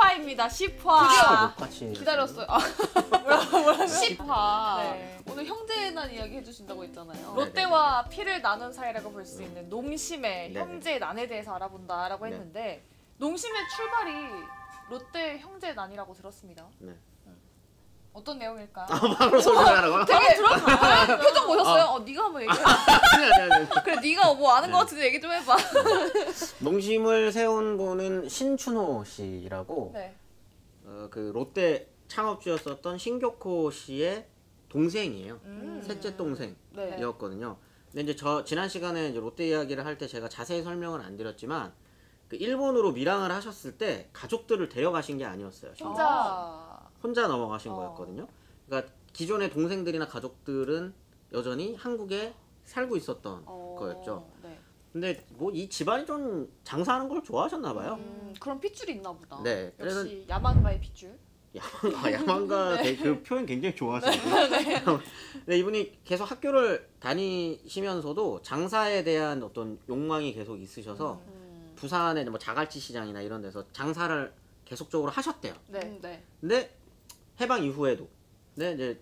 10화입니다. 10화. 같이 기다렸어요. 뭐라고? 10화. 네. 오늘 형제난 이야기 해주신다고 했잖아요. 롯데와 피를 나눈 사이라고 볼 수 있는 농심의 형제난에 대해서 알아본다라고 했는데 농심의 출발이 롯데 형제난이라고 들었습니다. 네. 어떤 내용일까요? 바로 소개하라고요? 되게 들어가. 표정 보셨어요? 네가 한번 얘기해. 아니. 그래, 네가 뭐 아는 것 같은데 얘기 좀 해봐. 농심을 세운 분은 신춘호 씨라고 그 롯데 창업주였었던 신격호 씨의 동생이에요. 셋째 동생이었거든요. 근데 이제 지난 시간에 이제 롯데 이야기를 할 때 제가 자세히 설명을 안 드렸지만 그 일본으로 밀항을 하셨을 때 가족들을 데려가신 게 아니었어요. 혼자 넘어가신 거였거든요. 그러니까 기존의 동생들이나 가족들은 여전히 한국에 살고 있었던 거였죠. 근데 뭐 이 집안이 좀 장사하는 걸 좋아하셨나 봐요. 그런 핏줄이 있나 보다. 네. 역시 야망가의 핏줄. 야망가 그 표현 굉장히 좋아하시네요. 근데 이분이 계속 학교를 다니시면서도 장사에 대한 어떤 욕망이 계속 있으셔서 부산의 뭐 자갈치 시장이나 이런 데서 장사를 계속적으로 하셨대요. 근데 해방 이후에도 이제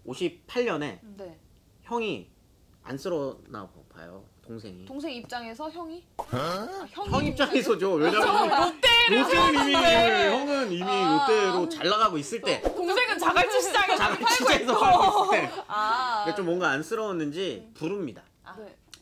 58년에 형이 안쓰러나 봐요. 동생 입장에서 형이? 형 입장에서죠. 왜냐면 형은 이미 롯데로 잘 나가고 있을 때 동생은 자갈치 시장에서 팔고 있을 때 좀 뭔가 안쓰러웠는지 부릅니다.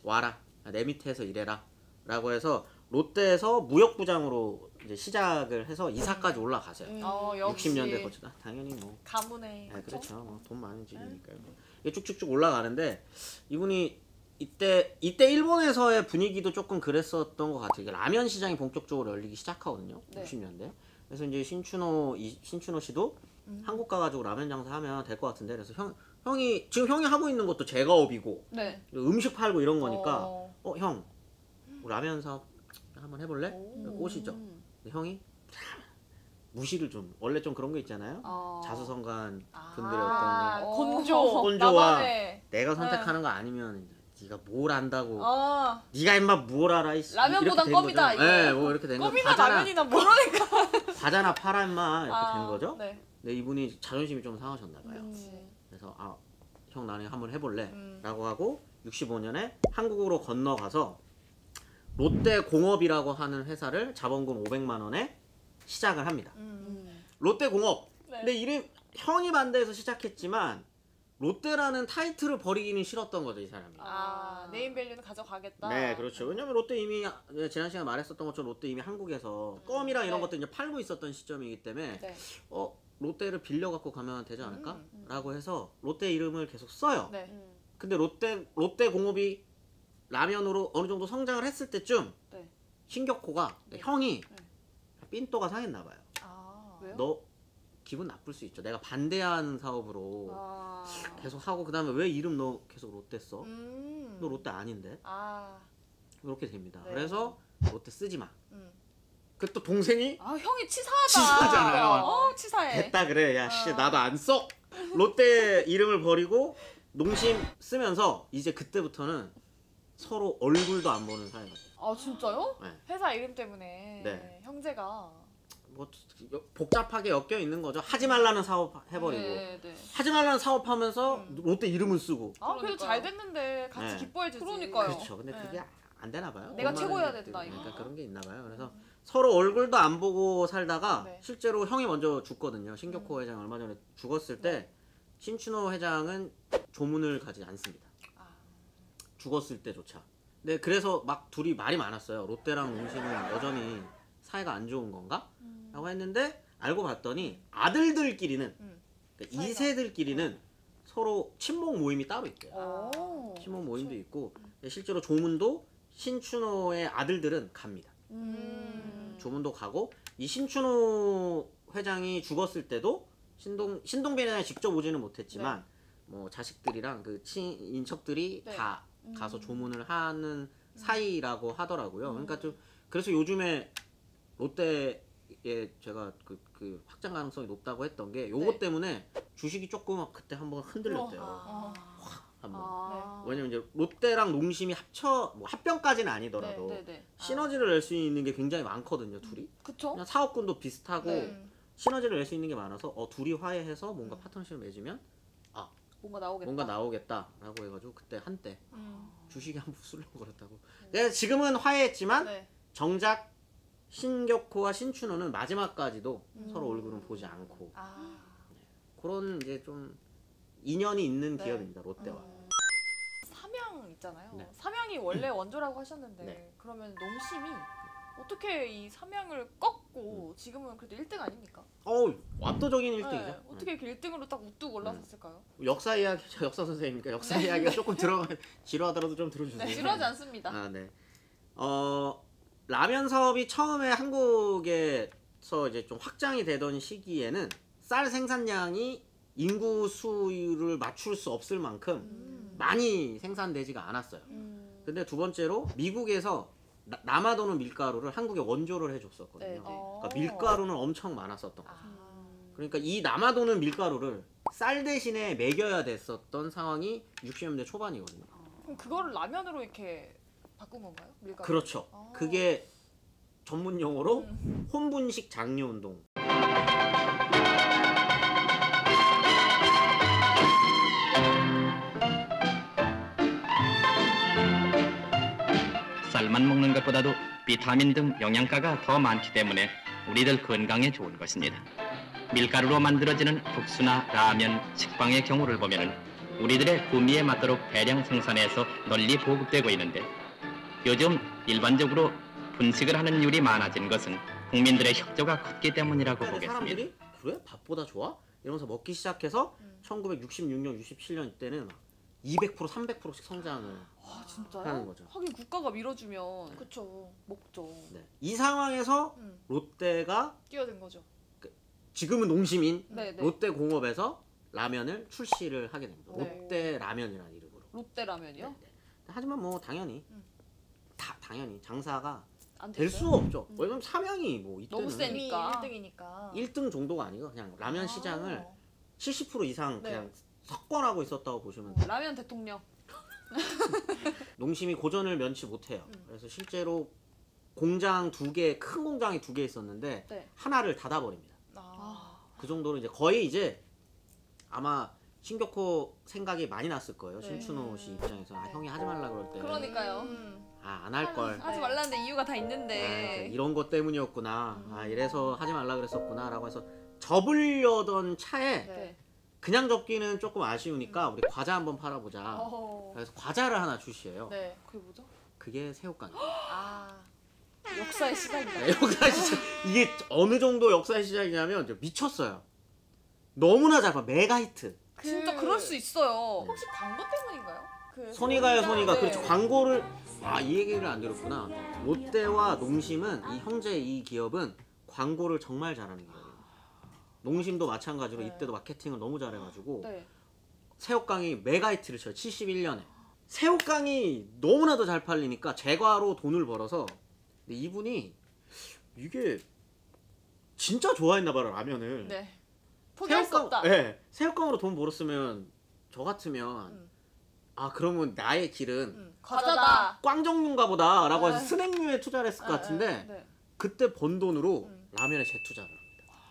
와라, 내 밑에서 일해라 라고 해서 롯데에서 무역부장으로 이제 시작을 해서 이사까지 올라가세요. 60년대 거치다. 당연히 뭐 가문에. 그렇죠. 뭐 돈 많은 집이니까요. 이게 쭉쭉쭉 올라가는데 이분이 이때 일본에서의 분위기도 조금 그랬었던 것 같아요. 라면 시장이 본격적으로 열리기 시작하거든요. 60년대. 그래서 이제 신춘호 씨도 한국 가가지고 라면 장사하면 될 것 같은데, 그래서 형이 하고 있는 것도 제과업이고 음식 팔고 이런 거니까 형 라면 사업 한번 해볼래? 꼬시죠. 형이 무시를 좀, 원래 좀 그런 거 있잖아요. 자수성가한 분들의 어떤 꼰조와 내가 선택하는 거 아니면 네가 뭘 안다고, 네가 임마 뭘 알아, 라면보단 껌이다. 네, 뭐 이렇게 된 거. 껌이나 라면이나 모르니까 과자나 팔아 임마 이렇게 된 거죠. 근데 이분이 자존심이 좀 상하셨나 봐요. 그래서 형 나는 한번 해볼래 라고 하고 65년에 한국으로 건너가서 롯데공업이라고 하는 회사를 자본금 500만 원에 시작을 합니다. 롯데공업. 근데 이름 형이 반대해서 시작했지만 롯데라는 타이틀을 버리기는 싫었던 거죠, 이 사람이. 네임밸류는 가져가겠다. 네, 그렇죠. 왜냐면 롯데 이미 지난 시간에 말했었던 것처럼 롯데 이미 한국에서 껌이랑 이런 것들 이제 팔고 있었던 시점이기 때문에 롯데를 빌려 갖고 가면 되지 않을까? 라고 해서 롯데 이름을 계속 써요. 근데 롯데공업이 라면으로 어느 정도 성장을 했을 때쯤 신격호가 형이 삔또가 상했나 봐요. 왜요? 너 기분 나쁠 수 있죠. 내가 반대하는 사업으로 계속 하고 그다음에 왜 이름 너 계속 롯데 써? 너 롯데 아닌데? 그렇게 됩니다. 그래서 롯데 쓰지 마. 그 또 동생이 형이 치사하다. 치사하잖아요. 치사해. 됐다 그래. 야 씨 나도 안 써. 롯데 이름을 버리고 농심 쓰면서 이제 그때부터는 서로 얼굴도 안 보는 사이가 돼요. 진짜요? 회사 이름 때문에 형제가 뭐 복잡하게 엮여 있는 거죠. 하지 말라는 사업 해버리고 하지 말라는 사업하면서 롯데 이름을 쓰고. 그래도 잘 됐는데 같이 기뻐해주지. 그러니까요. 그렇죠. 근데 그게 안 되나 봐요. 내가 최고여야 된다 이거. 그러니까 그런 게 있나 봐요. 그래서 서로 얼굴도 안 보고 살다가 실제로 형이 먼저 죽거든요. 신격호 회장 얼마 전에 죽었을 때 신춘호 회장은 조문을 가지 않습니다. 죽었을 때조차. 근데 그래서 막 둘이 말이 많았어요. 롯데랑 농심은 여전히 사이가 안 좋은 건가? 라고 했는데 알고 봤더니 아들들끼리는 그러니까 2세들끼리는 서로 친목 모임이 따로 있대요. 친목 모임도 있고 실제로 조문도 신춘호의 아들들은 갑니다. 조문도 가고 이 신춘호 회장이 죽었을 때도 신동빈 회장이 직접 오지는 못했지만 뭐 자식들이랑 그 친인척들이 다 가서 조문을 하는 사이라고 하더라고요. 그러니까 좀 그래서 요즘에 롯데에 제가 그 확장 가능성이 높다고 했던 게 요것 때문에 주식이 조금 그때 한번 흔들렸대요. 한번. 왜냐면 이제 롯데랑 농심이 뭐 합병까지는 아니더라도 시너지를 낼 수 있는 게 굉장히 많거든요, 둘이. 그쵸? 그냥 사업군도 비슷하고 시너지를 낼 수 있는 게 많아서 둘이 화해해서 뭔가 파트너십을 맺으면 뭔가 나오겠다라고 해가지고 그때 한때 주식이 한번 술렁거렸다고. 지금은 화해했지만 정작 신격호와 신춘호는 마지막까지도 서로 얼굴은 보지 않고 그런 이제 좀 인연이 있는 기업입니다, 롯데와. 삼양 있잖아요. 삼양이 원래 원조라고 하셨는데 그러면 농심이 어떻게 이 삼양을 꺾고 지금은 그래도 1등 아닙니까? 압도적인 1등이죠. 어떻게 이렇게 1등으로 딱 우뚝 올라섰을까요? 역사 이야기, 역사 선생님이니까 역사 이야기가 조금 지루하더라도 좀 들어주세요. 지루하지 않습니다. 라면 사업이 처음에 한국에서 이제 좀 확장이 되던 시기에는 쌀 생산량이 인구 수를 맞출 수 없을 만큼 많이 생산되지가 않았어요. 근데 두 번째로 미국에서 남아도는 밀가루를 한국에 원조를 해줬었거든요. 그러니까 밀가루는 엄청 많았었던 거죠. 그러니까 이 남아도는 밀가루를 쌀 대신에 먹여야 됐었던 상황이 60년대 초반이거든요. 그럼 그거를 라면으로 이렇게 바꾼 건가요? 밀가루? 그렇죠. 그게 전문 용어로 혼분식 장려운동. 쌀만 먹는 것보다도 비타민 등 영양가가 더 많기 때문에 우리들 건강에 좋은 것입니다. 밀가루로 만들어지는 국수나 라면, 식빵의 경우를 보면 우리들의 구미에 맞도록 대량 생산해서 널리 보급되고 있는데 요즘 일반적으로 분식을 하는 율이 많아진 것은 국민들의 협조가 컸기 때문이라고 보겠습니다. 사람들이 그래? 밥보다 좋아? 이러면서 먹기 시작해서 1966년, 67년 이때는 막 200%, 300%씩 성장을 진짜요? 하는 거죠. 하긴 국가가 밀어주면 그쵸 먹죠. 이 상황에서 롯데가 뛰어든 거죠. 지금은 농심인 롯데공업에서 라면을 출시를 하게 됩니다. 롯데 라면이라는 이름으로. 롯데 라면이요? 하지만 뭐 당연히 당연히 장사가 될 수 없죠. 왜냐면 삼양이 뭐 이때는 너무 세니까 1등이니까 1등 정도가 아니고 그냥 라면 시장을 70% 이상 그냥 석권하고 있었다고 보시면 돼요. 라면 대통령. 농심이 고전을 면치 못해요. 그래서 실제로 공장 큰 공장이 2개 있었는데 하나를 닫아버립니다. 그 정도로 이제 거의 이제 아마 신격호 생각이 많이 났을 거예요. 신춘호 씨 입장에서 형이 하지 말라 그럴 때 그러니까요. 안 할 걸. 하지 말라는데 이유가 다 있는데. 이런 것 때문이었구나. 이래서 하지 말라 그랬었구나 라고 해서 접으려던 차에 그냥 접기는 조금 아쉬우니까 우리 과자 한번 팔아보자. 그래서 과자를 하나 출시해요. 그게 뭐죠? 그게 새우깡. 역사의 시작이다. 역사의 시작. 이게 어느 정도 역사의 시작이냐면 미쳤어요. 너무나 잘 봐. 메가 히트. 진짜 그럴 수 있어요. 혹시 광고 때문인가요? 손이가요, 손이가. 그렇죠. 광고를 이 얘기를 안 들었구나. 롯데와 농심은 이 형제 이 기업은 광고를 정말 잘하는 기업이에요. 농심도 마찬가지로 이때도 마케팅을 너무 잘해가지고 새우깡이 메가 히트를 쳐요. 71년에. 새우깡이 너무나도 잘 팔리니까 제과로 돈을 벌어서 근데 이분이 이게 진짜 좋아했나 봐요, 라면을. 포기할 수 없다. 새우깡으로 돈 벌었으면 저 같으면 그러면 나의 길은 과자다. 꽝정류인가 보다 라고 해서 스낵류에 투자를 했을 것 같은데 그때 번 돈으로 라면에 재투자를 합니다.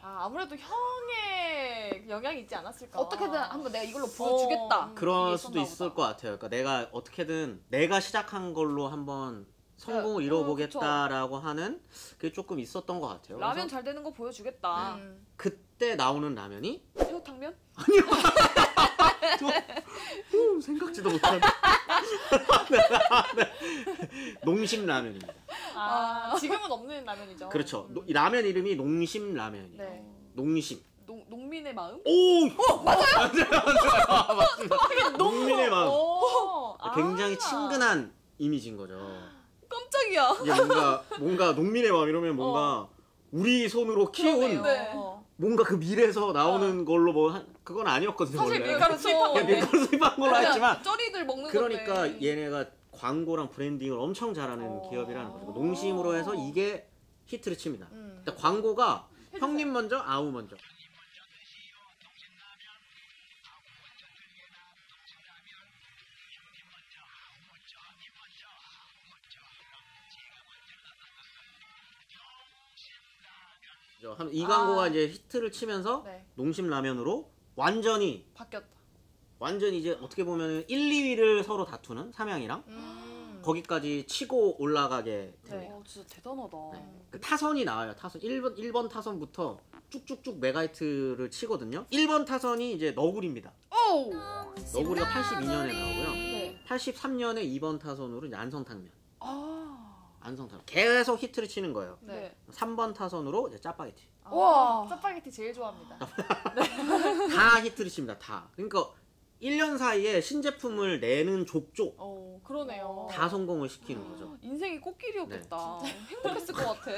아무래도 형의 영향이 있지 않았을까. 어떻게든 한번 내가 이걸로 보여주겠다. 그럴 수도 있을 것 같아요. 그러니까 내가 어떻게든 내가 시작한 걸로 한번 성공을 이뤄보겠다라고 하는 그게 조금 있었던 것 같아요. 라면 잘 되는 거 보여주겠다. 그때 나오는 라면이 새우탕면? 아니요. 생각지도 못한 농심 라면입니다. 지금은 없는 라면이죠. 그렇죠. 이 라면 이름이 농심 라면이에요. 농심. 농민의 마음? 맞아요. 맞습니다. 농민의 마음. 굉장히 친근한 이미지인 거죠. 깜짝이야. 이게 뭔가 농민의 마음 이러면 뭔가 우리 손으로 키운 뭔가 그 밀에서 나오는 걸로 그건 아니었거든요. 사실 원래. 밀가루 수입한 밀가루 수입한 걸로 했지만 쩌리들 먹는 그러니까 건데. 얘네가 광고랑 브랜딩을 엄청 잘하는 기업이라는 거죠. 농심으로 해서 이게 히트를 칩니다. 일단 광고가 형님 먼저 아우 먼저. 이 광고가 이제 히트를 치면서 네. 농심 라면으로 완전히 바뀌었다. 이제 어떻게 보면 1, 2위를 서로 다투는 삼양이랑 거기까지 치고 올라가게 됩니다. 네. 진짜 대단하다. 그 타선이 나와요. 타선 1번 타선부터 쭉쭉쭉 메가히트를 치거든요. 1번 타선이 이제 너구리입니다. 오! 너구리가 82년에 나오고요. 네. 83년에 2번 타선으로 이제 안성탕면. 아. 안성탕면. 계속 히트를 치는 거예요. 네. 3번 타선으로 이제 짜파게티. 와, 짜파게티 제일 좋아합니다. 다 히트를 칩니다. 다. 그러니까 1년 사이에 신제품을 내는 족족 그러네요. 다 성공을 시키는 거죠. 인생이 꽃길이었겠다. 행복했을 것 같아.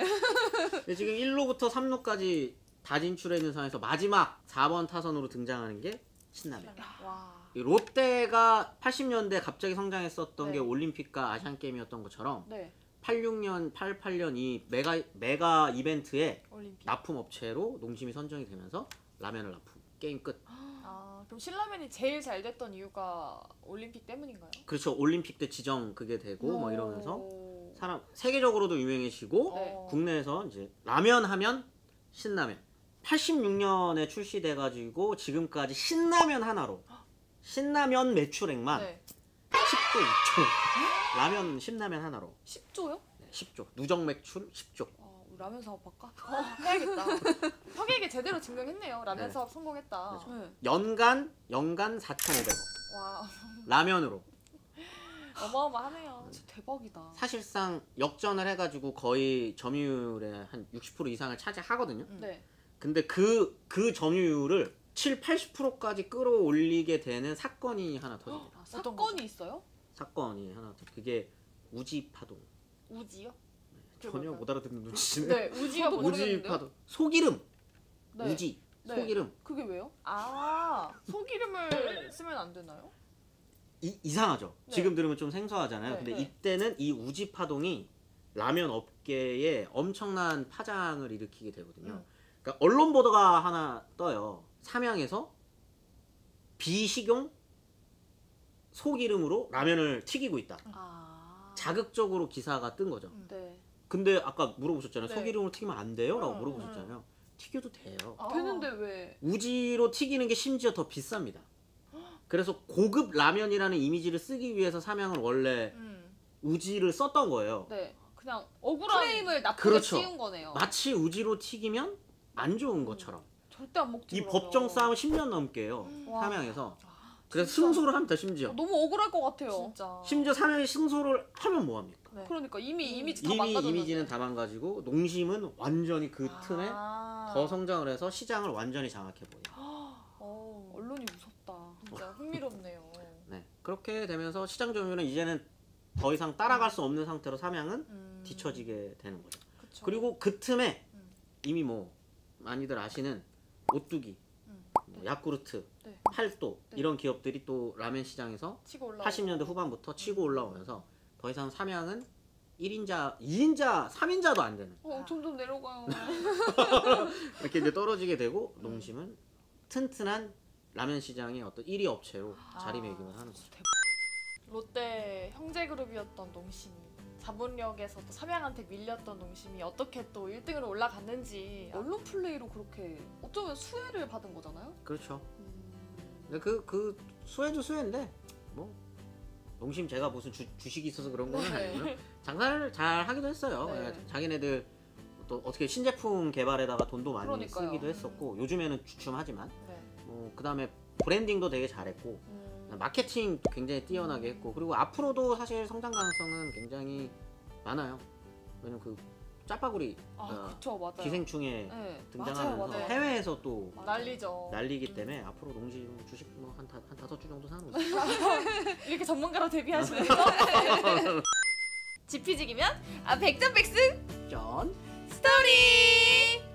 근데 지금 1루부터 3루까지 다 진출해 있는 상황에서 마지막 4번 타선으로 등장하는 게 신라면. 와. 롯데가 80년대 갑자기 성장했었던 네. 게 올림픽과 아시안게임이었던 것처럼 네. 86년, 88년 이 메가 이벤트에 올림픽. 납품업체로 농심이 선정이 되면서 라면을 납품. 게임 끝. 아, 그럼 신라면이 제일 잘 됐던 이유가 올림픽 때문인가요? 그렇죠. 올림픽 때 지정 그게 되고 뭐 이러면서 오. 세계적으로도 유명해지고 네. 국내에서 이제 라면 하면 신라면. 86년에 출시돼가지고 지금까지 신라면 하나로 신라면 매출액만 네. 10조 2초. 라면 신라면 하나로 10조요? 10조. 누적 매출 10조. 우리 라면 사업 할까? 해야겠다. 형에게 제대로 증명했네요. 라면 네. 사업 성공했다. 그렇죠. 네. 연간 4,500억. 와, 라면으로. 어마어마하네요. 진짜 대박이다. 사실상 역전을 해가지고 거의 점유율의 한 60% 이상을 차지하거든요. 네. 근데 그 점유율을 7, 80%까지 끌어올리게 되는 사건이 하나 터집니다. 아, 사건이 있어요? 사건이 하나 터집니다. 그게 우지파동. 우지요? 전혀 못 알아듣는 눈치시네. 네, 우지가 모르겠는데요. 우지파동. 소기름. 네. 우지. 네. 소기름. 그게 왜요? 아, 소기름을 쓰면 안 되나요? 이상하죠. 네. 지금 들으면 좀 생소하잖아요. 네. 근데 네. 이때는 이 우지파동이 라면 업계에 엄청난 파장을 일으키게 되거든요. 그러니까 언론 보도가 하나 떠요. 삼양에서 비식용 소기름으로 라면을 튀기고 있다. 아. 자극적으로 기사가 뜬 거죠. 네. 근데 아까 물어보셨잖아요. 네. 소기름으로 튀기면 안 돼요? 라고 물어보셨잖아요. 튀겨도 돼요. 되는데 왜? 우지로 튀기는 게 심지어 더 비쌉니다. 그래서 고급 라면이라는 이미지를 쓰기 위해서 삼양은 원래 우지를 썼던 거예요. 네. 그냥 억울한 프레임을 나쁘게 그렇죠. 씌운 거네요. 마치 우지로 튀기면 안 좋은 것처럼. 절대 안 먹지. 이 그러면. 법정 싸움 10년 넘게 해요. 와. 삼양에서. 그래서 승소를 합니다. 심지어. 너무 억울할 것 같아요. 진짜. 심지어 삼양이 승소를 하면 뭐합니까? 네. 그러니까 이미 이미지 다 이미 망가졌는데. 이미지는 다 망가지고 농심은 완전히 그 틈에 더 성장을 해서 시장을 완전히 장악해버려요. 언론이 무섭다. 진짜 흥미롭네요. 네. 그렇게 되면서 시장 점유율은 이제는 더 이상 따라갈 수 없는 상태로 삼양은 뒤처지게 되는 거죠. 그쵸. 그리고 그 틈에 이미 뭐 많이들 아시는 오뚜기, 뭐 야쿠르트, 네. 팔도 이런 기업들이 또 라면 시장에서 치고 올라오고. 80년대 후반부터 치고 올라오면서 더 이상 삼양은 1인자, 2인자, 3인자도 안 되는 점점 내려가요. 이렇게 이제 떨어지게 되고 농심은 튼튼한 라면 시장의 어떤 1위 업체로 자리매김을 하는 거죠. 롯데 형제그룹이었던 농심이 자본력에서 또 삼양한테 밀렸던 농심이 어떻게 또 1등으로 올라갔는지 언론 플레이로 그렇게 어쩌면 수혜를 받은 거잖아요. 그렇죠. 근데 그 수혜도 수혜인데 뭐 농심 제가 무슨 주식이 있어서 그런 건 아니고요. 장사를 잘 하기도 했어요. 네. 자기네들 또 어떻게 신제품 개발에다가 돈도 많이 그러니까요. 쓰기도 했었고 요즘에는 주춤하지만 네. 그다음에 브랜딩도 되게 잘했고 마케팅 굉장히 뛰어나게 했고 그리고 앞으로도 사실 성장 가능성은 굉장히 많아요. 왜냐면 그 짜파구리 그쵸, 맞아요. 기생충에 네, 등장하면서 맞아요. 해외에서 또 난리죠. 날리기 때문에 앞으로 농심 주식 한 5주 정도 사는 거죠. 이렇게 전문가로 데뷔하시는 지피지기면 100점 백승 전 스토리.